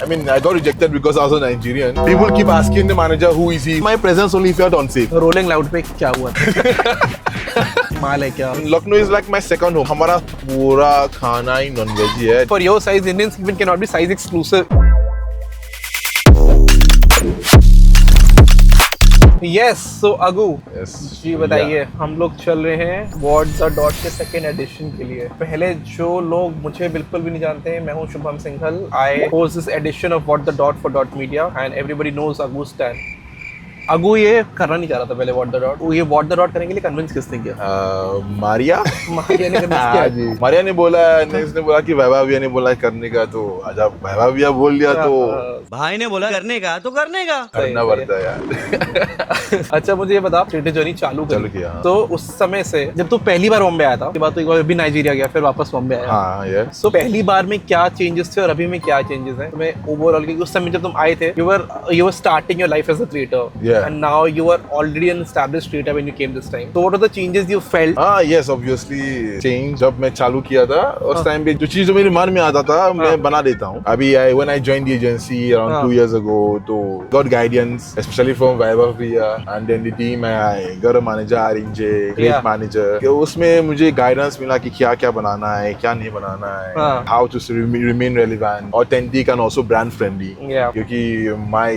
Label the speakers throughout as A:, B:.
A: I mean, I got rejected because I was a Nigerian. People keep asking the manager who is he. My presence only felt unsafe.
B: Rolling loud पे क्या हुआ था? माल है क्या?
A: Lucknow is like my second home. हमारा पूरा खाना ही non-veg ही है.
B: For your size, Indians even cannot be size exclusive. Yes, so अगू
A: Yes.
B: जी बताइए, हम लोग चल रहे हैं व्हाट द डॉट के सेकेंड एडिशन के लिए। पहले जो लोग मुझे बिल्कुल भी नहीं जानते हैं, मैं हूँ Shubham Singhal. I host this edition of what the dot for dot media and everybody knows अगू स्टैन। अगू ये करना नहीं चाह रहा था पहले व्हाट द डॉट। ये व्हाट द डॉट करने के लिए कन्विंस किसने किया?
A: मारिया
B: मारिया ने कन्विंस किया जी।
A: मारिया ने बोला, इसने बोला कि वैभव भैया ने बोला करने का, तो जब वैभव भैया बोल दिया तो
C: भाई ने बोला करने का तो करने का
A: करना पड़ता है यार।
B: अच्छा मुझे ये बता, क्रिकेट जर्नी चालू
A: किया।
B: तो उस समय से जब तू पहली बार बॉम्बे आया था, उसके बाद तो एक बार भी नाइजीरिया गया, फिर वापस बॉम्बे आया।
A: हाँ यार।
B: सो पहली बार में क्या चेंजेस थे और अभी में क्या चेंजेस हैं? मैं ओवरऑल उस समय जब तुम आए थे, you were starting your life as a creator and now you are already an established creator when you came this time. So what are the changes you felt?
A: Yes, obviously change. जब मैं चालू किया था उस time पे जो चीज जो मेरे मन में आता था मैं बना देता हूँ। अभी when I joined the agency around 2 years ago, तो got guidance especially from Vaibhav भैया and then the team I got a manager RNJ, great manager. उसमें मुझे guidance मिला कि क्या क्या बनाना है, क्या नहीं बनाना है, how to remain relevant, authentic and also brand friendly. क्योंकि my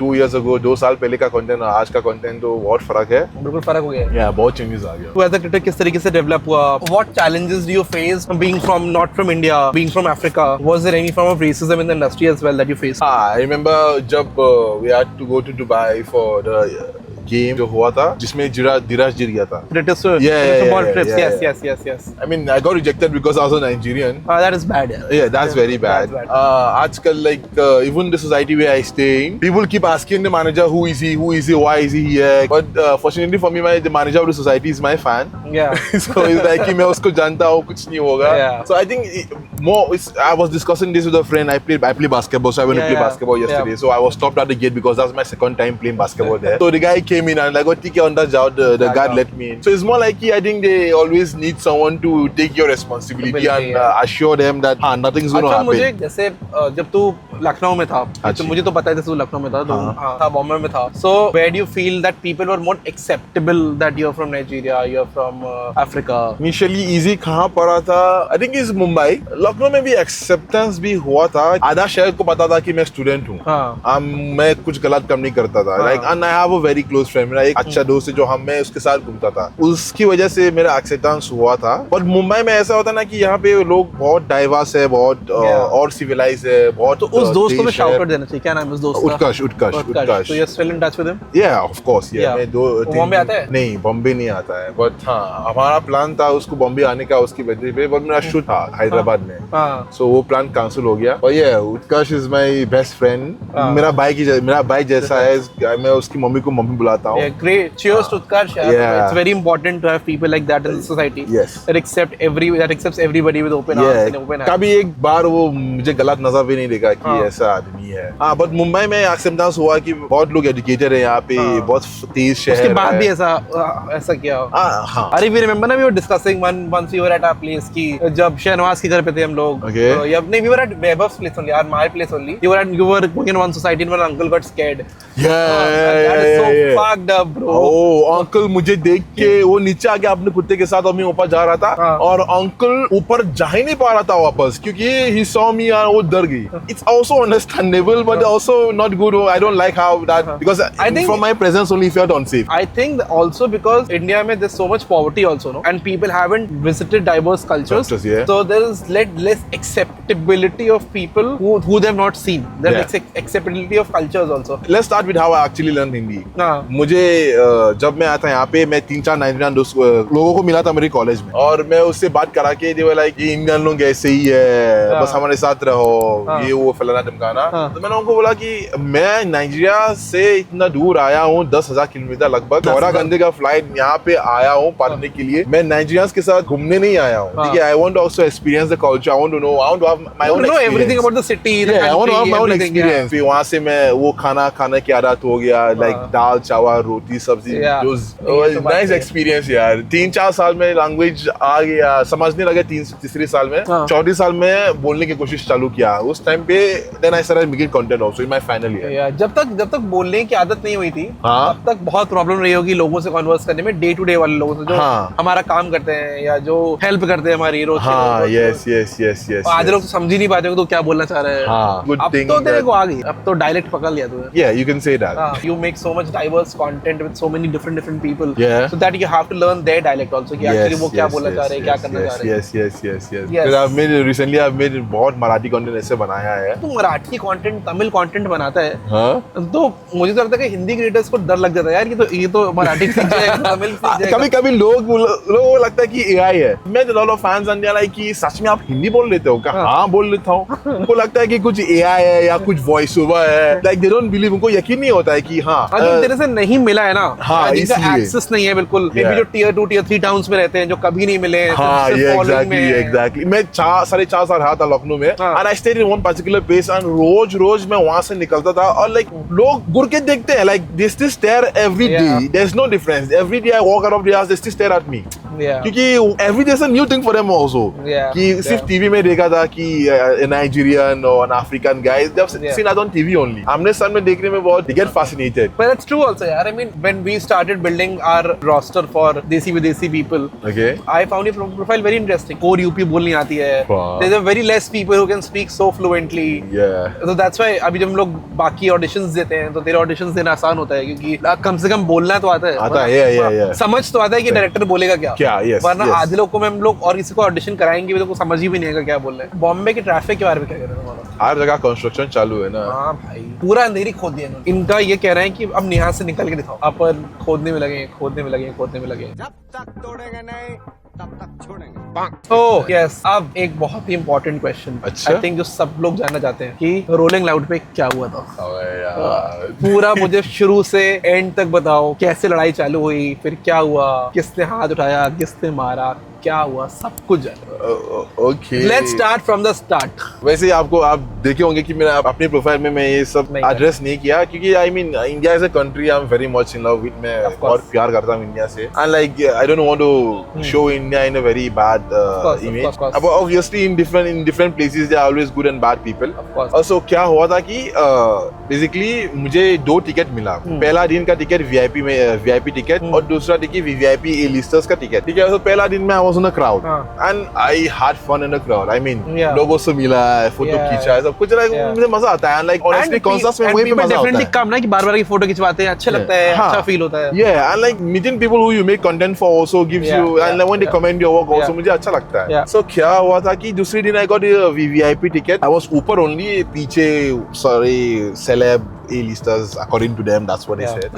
A: 2 years ago 2 साल पहले का content और आज का content तो बहुत फर्क है।
B: बिल्कुल फर्क हो गया।
A: बहुत चेंजेस आ गया।
B: तो एज अ क्रिएटर किस तरीके से डेवलप हुआ? What challenges do you face being from not from India, being from Africa? Was there any form of racism in the industry as well that you faced?
A: I remember जब we had to go to Dubai for the game जो हुआ था जिसमें धीरज गिर गया था।
B: Yes.
A: I mean, I got rejected because I was a Nigerian.
B: That is bad.
A: Yeah, that's very bad. आजकल like even the society where I stay in, people keep asking the manager who is he, why is he here? But fortunately for me, the manager of the society is my fan.
B: Yeah.
A: So it's like कि मैं उसको जानता हूँ, कुछ नहीं होगा. So I think I was discussing this with a friend. I play basketball, so I went to play basketball yesterday. So I was stopped at the gate because that's my second time playing basketball there. So the guy came in and like, "Oh, take on the guard let me in." So it's more like I think they always need someone to take your responsibility and assure them that nothing's going to happen.
B: मुझे जैसे जब तू लखनऊ में था, तो मुझे तो पता है तू लखनऊ में था, तो था बॉम्बे में था. So where do you feel that people were more acceptable that you're from Nigeria, you're from Africa?
A: Initially easy कहाँ पड़ा था? I think is Mumbai. Lucknow में भी acceptance भी हुआ था. आधा शहर को पता था कि मैं स्टूडेंट हूँ. मैं कुछ गलत काम नहीं करता था. Like and I have a very close friend. मेरा एक अच्छा दोस्त है जो मैं उसके साथ घूमता था. उसकी वजह से मेरा एक्सेप्टेंस हुआ था. पर मुंबई में ऐसा होता ना कि यहाँ पे लोग बहुत डाइवर्स है, बहुत और सिविलाइज है, बहुत.
B: तो उस दोस्त को मैं शाउट आउट देना चाहिए. क्या नाम है उस दोस्त का? उत्कर्ष. So you're still in touch with him?
A: Yeah, of course. Yeah. मैं
B: बॉम्बे आता है?
A: नहीं, बॉम्बे नहीं आता है. बट हाँ, हमारा प्लान था उसको बॉम्बे आने का उसकी वजह पे. बट मेरा शूट था हैदराबाद में. So वो प्लान कैंसिल हो गया. और ये उत्कर्ष इज माय बेस्ट फ्रेंड. मेरा भाई जैसा है. मैं उसकी मम्मी को मम्मी बुलाता हूँ.
B: Great. Cheers to Utkarsh. It's very important to have people like that in the society.
A: Yes.
B: That accepts everybody with open arms and open hands.
A: कभी एक बार वो मुझे गलत नजर भी नहीं देगा कि ऐसा आदमी है. बट मुंबई में एक्सेप्टेंस हुआ कि बहुत लोग एजुकेटेड है यहाँ पे. बहुत तेज शहर है. उसके
B: बाद भी ऐसा किया.
A: हाँ.
B: अरे we remember ना, we were discussing once we were at our place की जब शहनवाज के घर पे थे हम लोग. नहीं, we were at Vaibhav's place only, at my place only. You were going in one society and one uncle got scared. That is so fucked up, bro.
A: Uncle मुझे देख के वो नीचे आ गया अपने कुत्ते के साथ और मैं ऊपर जा रहा था. और अंकल ऊपर जा ही नहीं पा रहा था वापस क्योंकि he saw me और वो डर गई. It's also understandable but also not good. I don't like how that because I think from my presence only felt unsafe.
B: I think also because India में there's so much poverty also, no, and people haven't visited diverse cultures. So there is less acceptability of people who they have not seen. There's acceptability of cultures also.
A: Let's start with how I actually learned Hindi. मुझे जब मैं आया था यहाँ पे मैं 3-4 Nigerian लोगों को मिला था मेरे कॉलेज में और मैं उससे बात करा के they were like ये इंडियन लोग ऐसे ही है, बस हमारे साथ रहो, ये वो फलाना ढमकाना. तो मैंने उनको बोला कि मैं नाइजीरिया से इतना दूर आया हूँ 10,000 किलोमीटर लगभग 12 घंटे का फ्लाइट यहाँ पे आया हूँ पढ़ने के लिए. मैं नाइजीरियंस के साथ घूमने नहीं आया हूँ. ठीक है, I want to also experience the culture. I want to have my own experience.
B: Everything about the city, the country,
A: I want to have my own experience. फिर वहाँ से मैं वो खाना खाने की आदत हो गया, like दाल चावल रोटी सब्जी
B: Yeah.
A: जो नाइस एक्सपीरियंस यार 3-4 साल में लैंग्वेज आ गया समझने लगे तीसरे साल में
B: हाँ.
A: 4थे साल में बोलने की कोशिश चालू किया उस टाइम पे then I started making content also in my final year
B: या जब तक बोलने की आदत नहीं हुई थी
A: हाँ.
B: तब तक बहुत प्रॉब्लम रही होगी लोगों से कन्वर्स करने में डे टू डे वाले लोगों से जो
A: हाँ.
B: हमारा काम करते हैं या जो हेल्प करते हैं हमारी रोज
A: हाँ यस
B: आज लोग तो समझ ही नहीं पाते हो तो क्या बोलना चाह रहे हैं
A: हाँ, good
B: अब
A: thing
B: तो तेरे
A: that-
B: को आ गई अब तो डायलेक्ट पकड़ लिया तूने
A: yeah you can say that
B: you make so much diverse content with so many different people
A: Yeah.
B: so that you have to learn their dialect also कि actually वो क्या बोलना चाह रहे हैं क्या करना चाह रहे हैं
A: yes
B: Yes.
A: because I've made recently I've made बहुत मराठी कंटेंट ऐसे बनाया है
B: तू मराठी कंटेंट तमिल कंटेंट बनाता है
A: हाँ
B: तो मुझे तो लगता है कि हिंदी क्रिएटर्स को डर लग जाता है यार ये तो मराठी सीख जाएगा तमिल सीख जाएगा
A: कभी कभी लोगों को लगता है कि AI है मैं लॉट ऑफ फैंस आने वाला है कि सच में आप हिंदी बोल लेते हो क्या हाँ बोल लेता हूँ उनको लगता है कि कुछ AI है या कुछ वॉइस ओवर है लाइक दे डोंट बिलीव उनको यकीन नहीं होता है कि हाँ
B: जो तेरे से नहीं मिला है ना
A: हाँ,
B: जिनका
A: इसलिए।
B: एक्सेस नहीं है बिल्कुल
A: Yeah.
B: जो टियर 2 टियर 3 टाउन्स में रहते हैं जो कभी नहीं मिले हैं,
A: हाँ
B: सिर्फ
A: ये
B: following में हैं।
A: एग्जैक्टली मैं 4.5 साल रहा था लखनऊ में
B: हाँ।
A: And I stayed in one particular place and रोज मैं वहां से निकलता था और लाइक लोग घूर के देखते हैं like they still stare every day
B: Yeah.
A: There is no difference every day I walk out of the house they still stare at me
B: Yeah.
A: क्योंकि every day is a new thing for them also
B: Yeah.
A: कि सिर्फ
B: Yeah.
A: TV में देखा था कि Nigerian और an African guys they have
B: Yeah.
A: Seen that on TV only आमने सामने देखने में बहुत they get fascinated
B: But it's true also, yaar. I mean, when we started building our roster for Desi Videsi people,
A: okay
B: I found your profile very interesting. Core UP बोलनी आती है.
A: Wow.
B: There's a very less people who can speak so fluently.
A: yeah
B: So that's why अभी जब हम लोग बाकी auditions देते हैं तो तेरे ऑडिशंस देना आसान होता है क्योंकि कम से कम बोलना तो आता है.
A: आता है, yeah.
B: समझ तो आता है कि डायरेक्टर बोलेगा क्या.
A: क्या, yes,
B: वरना
A: yes.
B: आधे लोग को हम लोग और किसी को ऑडिशन कराएंगे भी तो कुछ समझ ही भी नहीं आएगा क्या बोल रहे हैं. बॉम्बे के ट्रैफिक के बारे में क्या कह रहे हैं तुम्हारा?
A: हर जगह कंस्ट्रक्शन चालू है ना
B: हाँ भाई पूरा अंधेरी खोद दिया इन्होंने. इनका ये कह रहे हैं कि अब यहाँ से निकल के दिखाओ. अपन खोदने में लगे
C: जब तक तोड़ेंगे नहीं तब तक छोड़ेंगे
B: ओह यस अब एक बहुत ही इंपॉर्टेंट क्वेश्चन
A: अच्छा?
B: आई थिंक जो सब लोग जानना चाहते हैं कि रोलिंग लाउड पे क्या हुआ था.
A: अबे यार
B: पूरा मुझे शुरू से एंड तक बताओ. कैसे लड़ाई चालू हुई, फिर क्या हुआ, किसने हाथ उठाया, किसने मारा, क्या हुआ, सब कुछ.
A: Okay
B: let's start from the start.
A: वैसे आपको आप देखे होंगे कि मेरा अपने प्रोफाइल में मैं ये सब
B: नहीं
A: एड्रेस नहीं किया क्योंकि I mean India is a country I am very much in love with मैं
B: Of course.
A: बहुत प्यार करता हूं इंडिया से and like I don't want to show India in a very bad
B: course, of
A: image
B: course.
A: अब obviously in different places they are always good and bad people
B: Of course.
A: Also क्या हुआ था कि basically मुझे 2 ticket मिला. पहला दिन का टिकट वीआईपी टिकट और दूसरा टिकट वीवीआईपी ए लिस्टर्स का टिकट. ठीक है, तो पहला दिन में I was in a crowd and I had fun in a crowd. I mean
B: Yeah.
A: लोगों से मिला, फोटो
B: Yeah.
A: खींचा, सब कुछ.
B: Yeah.
A: मुझे मजा आता है लाइक ऑनेस्टली कॉन्सर्ट्स में वही पे मजा आता है.
B: काम ना कि बार-बार की फोटो खिंचवाते हैं, अच्छा लगता है,
A: हाँ.
B: अच्छा फील होता है.
A: Yeah, and like meeting people who you make content for also gives
B: Yeah,
A: you, and like when they
B: yeah.
A: comment your work also,
B: Yeah.
A: मुझे अच्छा लगता है.
B: Yeah.
A: So क्या हुआ था कि दूसरे दिन I got a VIP ticket. I was ऊपर only, पीछे sorry celeb A-listers according to them. That's what they
B: Yeah.
A: said.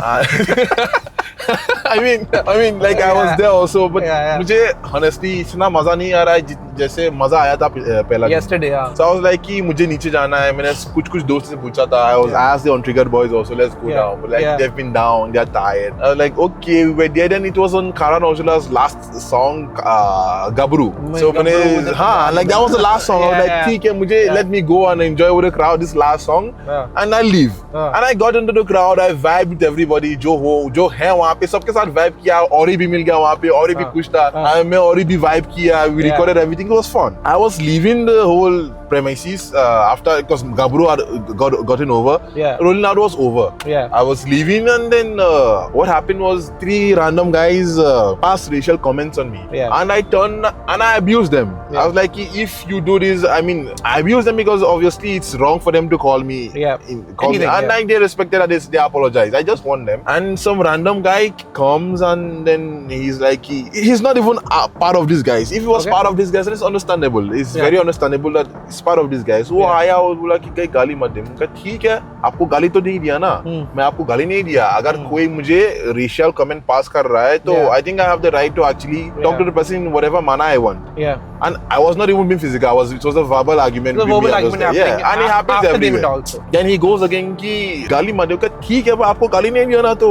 A: I mean like I was
B: Yeah.
A: there also, but
B: Yeah.
A: मुझे honestly इतना मजा नहीं आ रहा है जैसे मजा आया था पहला दिन.
B: Yesterday, yeah.
A: So I was like कि मुझे नीचे जाना है. मैंने कुछ दोस्त से पूछा था. I was asked the Untriggered boys also, let's go
B: Yeah.
A: down. But like
B: Yeah.
A: they've been down, they're tired. I was like okay, we were there. Then it was on Karan Aujla's last song, Gabru. So
B: Gabru
A: मैंने हाँ like that was the last song. I was like
B: Yeah.
A: ठीक है मुझे let me go and enjoy with the crowd this last song
B: Yeah.
A: and I leave.
B: Yeah.
A: And I got into the crowd. I vibed with everybody. जो है वहाँ पे सबके साथ vibe किया. और भी मिल गया वहाँ पे. और भी खुश था. मैं और भी vibe किया. We
B: Yeah.
A: recorded everything. It was fun. I was leaving the whole premises after because Gabru had gotten over.
B: Yeah.
A: Rolling Out was over.
B: Yeah.
A: I was leaving and then what happened was 3 random guys passed racial comments on me.
B: Yeah.
A: And I turned and I abused them.
B: Yeah.
A: I was like, if you do this, I mean, I abused them because obviously it's wrong for them to call me.
B: Yeah.
A: Call me.
B: Anything,
A: And
B: yeah.
A: like they respected that they apologized. I just want them. And some random guy comes and then he's like, he's not even a part of these guys. If he was
B: Okay.
A: part of these guys, then it's understandable. It's
B: Yeah.
A: very understandable that it's part of these guys. वो
B: Yeah.
A: आया और बोला कि कहीं गाली मत दे. मैंने कहा ठीक है, आपको गाली तो नहीं दिया ना. मैं आपको गाली नहीं दिया. अगर कोई मुझे racial comment pass कर रहा है तो
B: Yeah.
A: I think I have the right to actually talk to the person in whatever manner I want.
B: Yeah.
A: And I was not even being physical. It was a verbal argument.
B: The
A: with
B: verbal
A: me.
B: argument
A: Yeah,
B: happening
A: and it happens
B: after the
A: everywhere.
B: event also.
A: Then he goes again कि गाली मत दो. ठीक है, आपको गाली नहीं दिया ना तो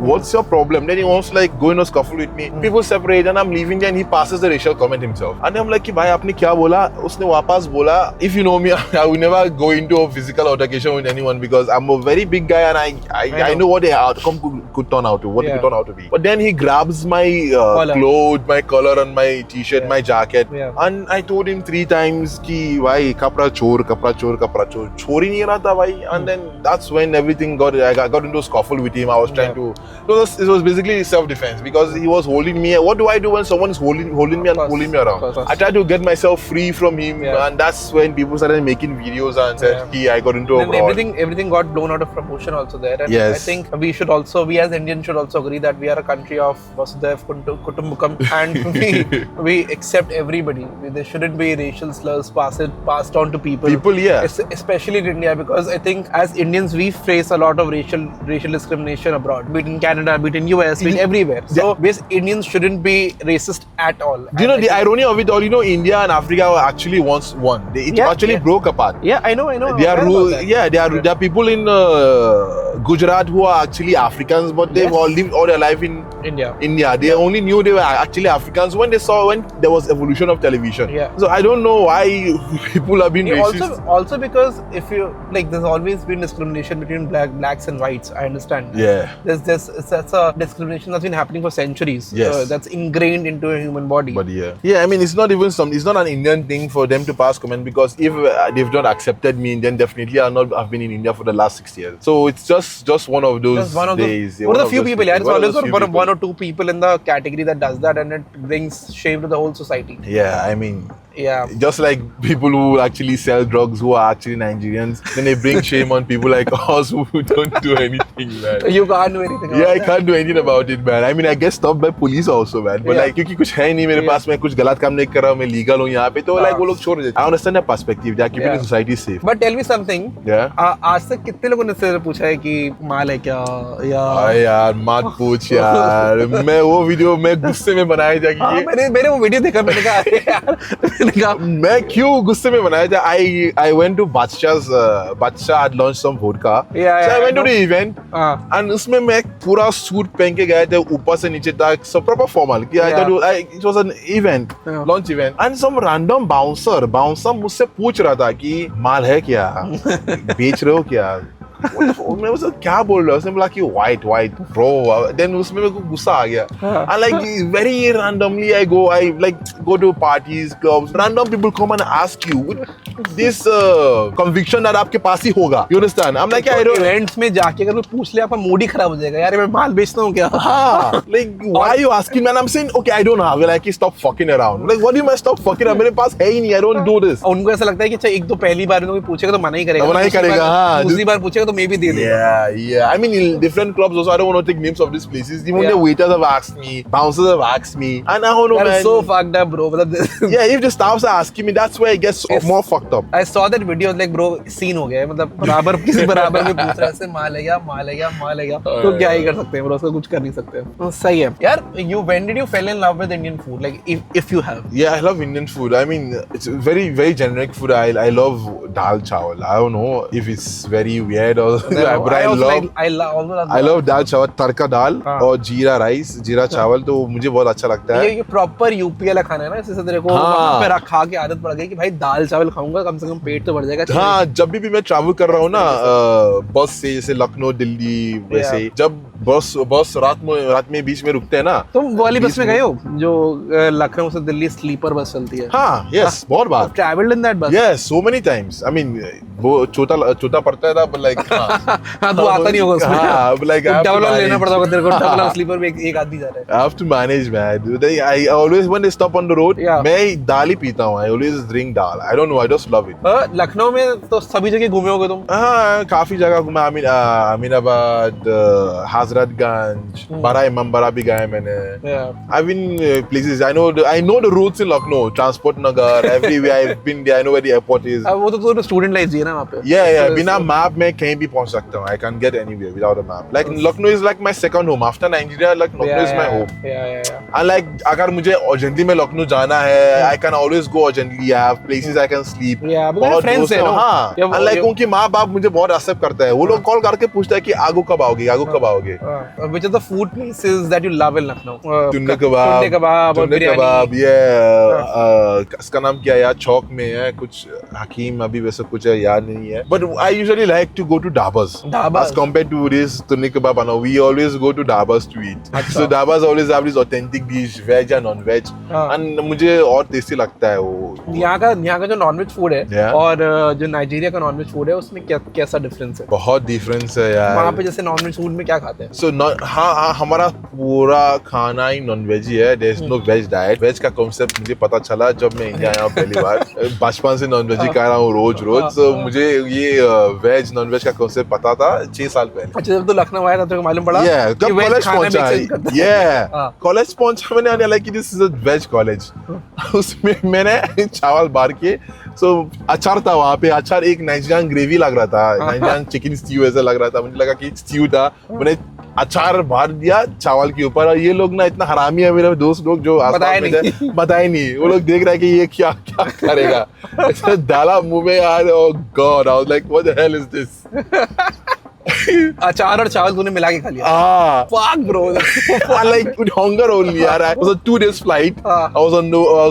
A: what's your problem? Then he wants like go in a scuffle with me. People separate and I'm leaving. Then he passes the racial comment himself. And I'm like कि भाई आपने क्या बोला? उसने वापस बोला. If you know me, I will never go into a physical altercation with anyone because I'm a very big guy and I know what the outcome could turn out to. What it could turn out to be. But then he grabs my clothes, my collar on my t-shirt, my jacket.
B: Yeah.
A: And I told him 3 times कि भाई कपड़ा चोर छोड़ ही नहीं रहा था भाई. And then that's when everything I got into a scuffle with him. I was trying to. It was basically self-defense because he was holding me. What do I do when someone is holding me and pulling me around? I tried to get myself free from him, and that's when people started making videos and said, "Hey, I got into a
B: Then
A: brawl."
B: everything got blown out of proportion also there. And
A: Yes.
B: I think we as Indians should also agree that we are a country of Vasudhaiv Kutumbakam and we accept everybody. There shouldn't be racial slurs passed on to people. Especially in India, because I think as Indians we face a lot of racial discrimination abroad, be it in Canada, be it in US, be it everywhere. So Indians shouldn't be racist at all.
A: Do you know the irony of it all? You know, India and Africa were actually once one. It actually broke apart.
B: Yeah, I know.
A: There are people in Gujarat who are actually Africans, but they've all lived all their life in India. They only knew they were actually Africans when there was evolution of television.
B: Yeah.
A: So I don't know why people have been racist.
B: Also because if you like, there's always been discrimination between blacks and whites. I understand.
A: Yeah.
B: That's a discrimination that's been happening for centuries.
A: Yes.
B: That's ingrained into a human body.
A: But I mean, it's not an Indian thing for them to pass comment because if they've not accepted me, then definitely I've been in India for the last 6 years. So it's just one of those days.
B: One of the few people. Yeah, it's always one or two people in the category that does that, and it brings shame to the whole society.
A: Yeah, I mean.
B: Yeah.
A: Just like people who actually sell drugs who are actually Nigerians, then they bring shame on people like us who don't do anything, man.
B: You can't do anything about
A: I can't do anything about it, man. I mean, I get stopped by police also, man. But like, क्योंकि कुछ है नहीं मेरे पास, मैं कुछ गलत काम नहीं कर रहा हूँ, मैं लीगल हूँ यहाँ पे, तो like वो लोग छोड़ देते. I understand that perspective. They are keeping the society safe.
B: But tell me something.
A: Yeah.
B: आज तक कितने लोगों ने से पूछा है कि माल है क्या?
A: यार मत पूछ यार. मैं वो वीडियो मैं गुस्से में बनाया था कि
B: मैंने वो वीडियो देखा, मैंने कहा अरे यार,
A: मैं क्यों गुस्से में बनाया था. I went to Badshah had launched some vodka. So I went to the event. And उसमें मैं पूरा सूट पहन के गया था ऊपर से नीचे तक, so proper formal. It was an event, launch event. And some random bouncer मुझसे पूछ रहा था कि माल है क्या, बेच रहे हो क्या. मैं उससे क्या बोल रहा हूँ. उसने बोला कि white bro. Then उसमें मेरे को गुस्सा आ गया. And like very randomly I go to parties, clubs. Random people come and ask you with this conviction that आपके पास ही होगा. You understand? I'm like I don't.
B: Events में जाके अगर कोई पूछ ले आपका मूड ही खराब हो जाएगा. यार मैं माल बेचता हूँ क्या?
A: हाँ. Like why are you asking me? And I'm saying okay I don't have. Like stop fucking around. Like what do you mean stop fucking around? मेरे पास है ही नहीं. I don't do this.
B: उनको ऐसा लगता है कि अच्छा एक दो पहली बार उनको पूछेगा तो मना ही करेगा.
A: मना ही करेगा. हाँ.
B: दूसरी बार पूछेगा तो maybe दे देगा.
A: Yeah. I mean, in different clubs also, I don't want to take names of these places. Even the waiters have asked me, bouncers have asked me, and I don't know,
B: That's
A: man.
B: so fucked up, bro.
A: Yeah, if the staffs are asking me, that's where it gets more fucked up.
B: I saw that video, like, bro, scene हो गया है. मतलब बराबर किसी बराबर में पूछ रहा है, ऐसे माल है क्या? तो क्या ही कर सकते हैं, bro? उसका कुछ कर नहीं सकते. सही है. यार, when did you fell in love with Indian food? Like, if you have.
A: Yeah, I love Indian food. I mean, it's very, very generic food. I love dal chawal. I don't know if it's very weird or. But I love दाल चावल, तड़का दाल और जीरा rice, जीरा चावल, तो मुझे बहुत अच्छा लगता है.
B: ये प्रॉपर यूपी वाला खाना है ना, इससे तेरे को वहाँ पे खा के आदत पड़ गई कि भाई दाल चावल खाऊंगा, कम से कम पेट तो भर जाएगा.
A: हाँ, जब भी मैं ट्रैवल कर रहा हूँ ना बस से, जैसे लखनऊ दिल्ली, वैसे जब बस रात में बीच में रुकते हैं ना.
B: तुम वो वाली बस में गए हो जो लखनऊ से दिल्ली स्लीपर बस चलती है?
A: हाँ, यस, बहुत बार.
B: ट्रैवल्ड इन दैट बस?
A: Yes, so many times. I mean, वो छोटा पड़ता था, but like
B: हाँ, तो आता नहीं होगा उसमें.
A: हाँ, like
B: डबल लेना पड़ता होगा तेरे को. डबल स्लीपर में एक आदमी जा रहा है.
A: I have to manage, man. I always when they stop on the road, मैं दाल ही पीता हूँ. I always drink dal. I don't know, I just love it.
B: Lucknow में तो सभी जगह घूमे होगे तुम?
A: हाँ, काफी जगह घूमा. अमीनाबाद, हजरतगंज, बड़ा इमामबाड़ा भी गया मैंने. I've been places. I know the routes in Lucknow. Transport Nagar, everywhere I've been there. I know where the airport is.
B: वो तो स्टूडेंट लाइफ जी है ना वहाँ पे.
A: Yeah. बिना मैप में कहीं भी पहुंच सकता हूँ. I can get anywhere without a map. Like Lucknow is like my second home. After Nigeria, like Lucknow is my home.
B: Yeah.
A: And like अगर मुझे urgently में लखनऊ जाना है, I can always go urgently. I have places I can sleep.
B: Yeah, because friends है, no?
A: हाँ. And like उनकी माँ बाप मुझे बहुत accept करता है. वो लोग कॉल करके पूछता है कि आगू कब आओगे?
B: Which are the food places that you love in Lucknow?
A: टुन्ने कबाब
B: और बिरयानी.
A: इसका नाम क्या है यार, चौक में है कुछ, हकीम अभी वैसे कुछ है, याद नहीं है. But I usually like to go to dabas. As compared to this tunne kebab, we always go to dabas to eat. So dabas always have this authentic dish, veg and non-veg. And मुझे और tasty लगता है वो.
B: यहाँ का जो nonveg food है और जो नाइजीरिया का नॉनवेज फूड है उसमें कैसा डिफरेंस है?
A: बहुत डिफरेंस है यार.
B: वहाँ पे जैसे नॉनवेज फूड में क्या खाते हैं?
A: So हाँ हमारा पूरा खाना ही नॉन वेज ही है. There is no veg diet. Veg का कॉन्सेप्ट मुझे पता चला जब मैं इंडिया आया हूँ पहली बार. बचपन से नॉन वेज ही खा रहा हूँ रोज. So मुझे ये वेज नॉन वेज का कॉन्सेप्ट पता था 6 साल पहले.
B: अच्छा, जब तो लखनऊ आया था तो मालूम पड़ा?
A: जब कॉलेज पहुंचा, कॉलेज पहुंचा मैंने like this is a veg college. उसमें मैंने चावल बार के, सो अचार था वहाँ पे. अचार एक नाइजीरियन ग्रेवी लग रहा था, नाइजीरियन चिकन स्ट्यू ऐसा लग रहा था. मुझे लगा कि स्ट्यू था. मैंने अचार भर दिया चावल के ऊपर. और ये लोग ना इतना हरामी है, मेरे दोस्त लोग जो बताए नहीं. वो लोग देख रहे हैं कि ये क्या करेगा. ऐसा डाला मुंह में यार. Oh god, I was like what the hell is this.
B: अचार और चावल तूने मिला के खा लिया? Fuck bro.
A: Like with hunger only, yaar. It was a 2 days flight. I was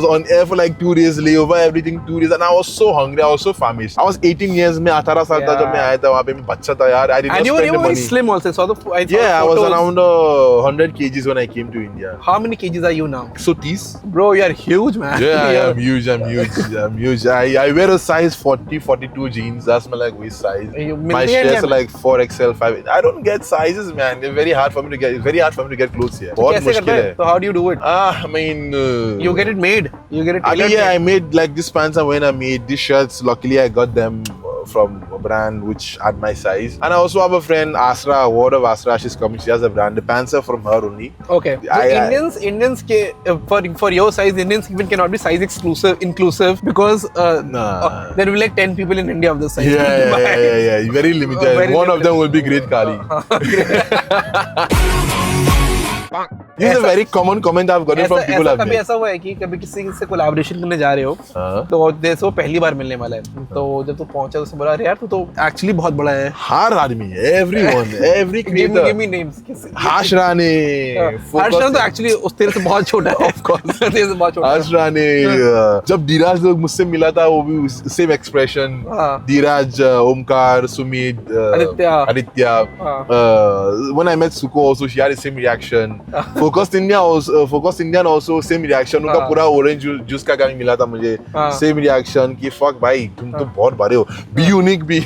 A: on air for like 2 days, layover, everything 2 days, and I was so hungry. I was so famished. I was 18 years में 18 साल था जब मैं आया था. वहाँ पे मैं बच्चा था यार. I did not spend the money.
B: And you were very slim also.
A: I was around 100 kgs when I came to India.
B: How many kgs are you now?
A: 130.
B: Bro, you are huge, man.
A: Yeah, I'm huge. I wear a size 40, 42 jeans. That's my like waist size. My shirts are like 4XL, 5. I don't get sizes, man. It's very hard for me to get clothes here. बहुत मुश्किल है.
B: So how do you do it?
A: I mean,
B: you get it made. You get it tailored.
A: Yeah, I made like these pants I'm wearing. I made these shirts. Luckily, I got them from a brand which had my size. And I also have a friend, Asra, Word of Asra. She's coming. She has a brand. The pants are from her only.
B: Okay. So Indians for your size, Indians even cannot be size inclusive because there will be like 10 people in India of this size.
A: Yeah. Very limited. One of them will be Great Kali. This is a very common comment I've gotten from people.
B: कभी ऐसा हुआ है कि कभी किसी से collaboration करने जा रहे हो तो जैसे वो पहली बार मिलने वाला है, तो जब तू पहुंचा तो बोला अरे यार तू तो एक्चुअली बहुत बड़ा है.
A: हर आदमी, everyone, every creator.
B: Give me names.
A: हर्ष राणे.
B: हर्ष राणे तो एक्चुअली उस तेरे से बहुत छोटा है. Of course. तेरे से बहुत छोटा.
A: हर्ष राणे. जब धीराज लोग मुझसे मिला था वो भी same expression. Dheeraj, Omkar, Sumit, Aditya. When I met Suko also, she had the same reaction. Focused Indian also same reaction. उनका पूरा orange juice का गाड़ी मिला था मुझे. Same reaction कि fuck भाई तुम तो बहुत बड़े हो. Be unique भी.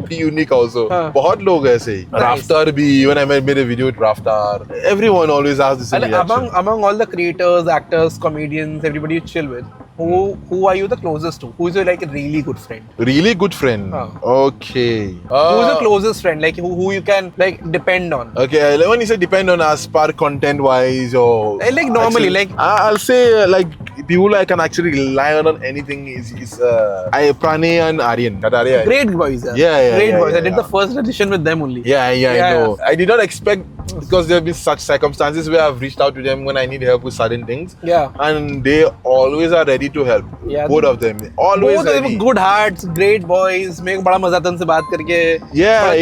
A: Be unique also. बहुत लोग ऐसे ही. Raftar भी. When I made a video with Raftar, everyone always has the same reaction.
B: Among all the creators, actors, comedians, everybody you chill with, who are you the closest to? Who is your like a really good friend?
A: Really good friend. Okay.
B: Who is the closest friend? Like who you can like depend on?
A: Okay, when you say depend on as per content wise or
B: like normally,
A: actually,
B: like
A: I'll say like people I can actually rely on anything is Pranay and Aryan.
B: Great boys.
A: Yeah.
B: Great boys. I did the first edition with them only.
A: Yeah, I know. I did not expect because there have been such circumstances where I've reached out to them when I need help with certain things.
B: Yeah.
A: And they always are ready to help.
B: Yeah.
A: Both of them. Always
B: both ready. Good hearts, great boys. मेरे को बड़ा मजा आता उनसे बात करके.
A: Yeah.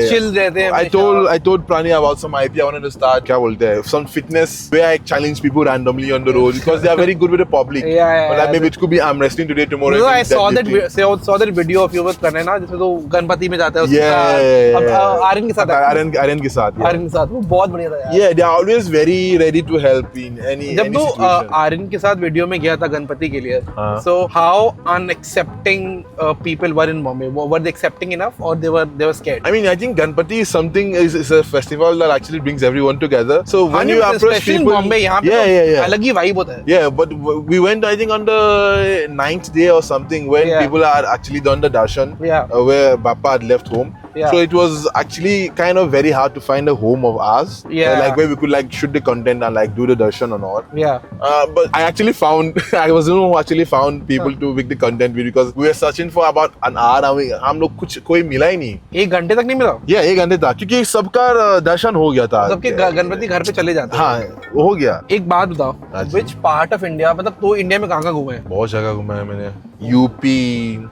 B: Chill रहते हैं.
A: I told Pranay about some IP I wanted to start. क्या बोलते हैं? Some fitness where I challenge people randomly on the road because they are very good with the public.
B: Yeah.
A: But like maybe it could be I'm wrestling today tomorrow.
B: No, I saw that video of you with Pranay ना जिसमें तो गणपति में जाता है.
A: Yeah.
B: Aryan के साथ.
A: आर्यन के साथ.
B: आर्यन के साथ वो बहुत बढ़िया था यार.
A: Yeah, they are always very ready to help in any
B: जब तो
A: situation.
B: आर्यन के साथ वीडियो में गया था गणपति के लिए. So how unaccepting people were in Bombay? Were they accepting enough or they were scared?
A: I mean, I think Ganpati is a festival that actually brings everyone together. So when you approach people,
B: in Bombay, यहाँ पे अलग ही vibe होता है.
A: Yeah, but we went I think on the 9th day or something when people are actually done the darshan, where Bappa had left home.
B: Yeah.
A: So it was actually kind of very hard to find a home of ours,
B: Yeah.
A: like where we could like shoot the content and like do the darshan or not.
B: Yeah.
A: But I actually found I was the one who actually found people to make the content with, because we were searching for about an hour and हम लोग कुछ कोई मिला ही नहीं.
B: 1 घंटे तक नहीं मिला?
A: Yeah, 1 घंटे था क्योंकि सबका दर्शन हो गया था.
B: सबके गणपति घर पे चले जाते हैं।
A: हाँ, वो हो गया.
B: एक बात बताओ,
A: अच्छा।
B: विच पार्ट ऑफ इंडिया, मतलब तो इंडिया में कहाँ घूमे हैं?
A: बहुत जगह घुमा है मैंने. UP,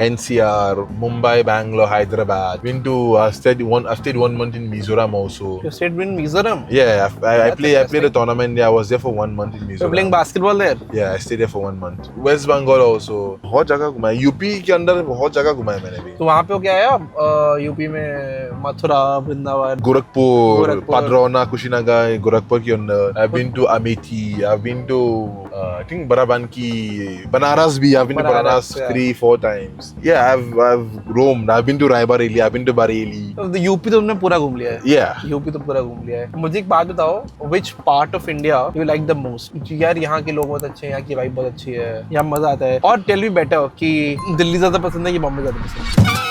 A: NCR, Mumbai, Bangalore, Hyderabad. Been to I stayed 1 month in Mizoram also.
B: You stayed in Mizoram?
A: Yeah, I
B: That's
A: played a
B: interesting.
A: tournament there. I was there for 1 month in
B: You're
A: Mizoram.
B: playing basketball there?
A: Yeah, I stayed there for 1 month. West Bengal also. बहुत जगह घुमा है. UP के अंदर बहुत जगह घुमा है मैंने भी.
B: तो वहाँ पे क्या है यूपी में? Mathura, Vrindavan,
A: Gorakhpur, Padrona, Kushinagar, Gorakhpur के अंदर. I've been to Amethi. I've been to I think Barabanki, Banaras भी. I've been to
B: Banaras,
A: Banaras
B: yeah.
A: 3-4 times. Yeah, I've roamed. I've been to Raebareli. I've been to Bareilly.
B: तो UP तो तुमने पूरा घूम लिया है।
A: Yeah.
B: यूपी तो पूरा घूम लिया है। मुझे एक बात बताओ, which part of India you like the most? यार यहाँ के लोग बहुत अच्छे हैं, यहाँ की वाइब बहुत अच्छी है, यहाँ मजा आता है। और टेल मी बेटर कि दिल्ली ज्यादा पसंद है कि बॉम्बे ज्यादा पसंद है?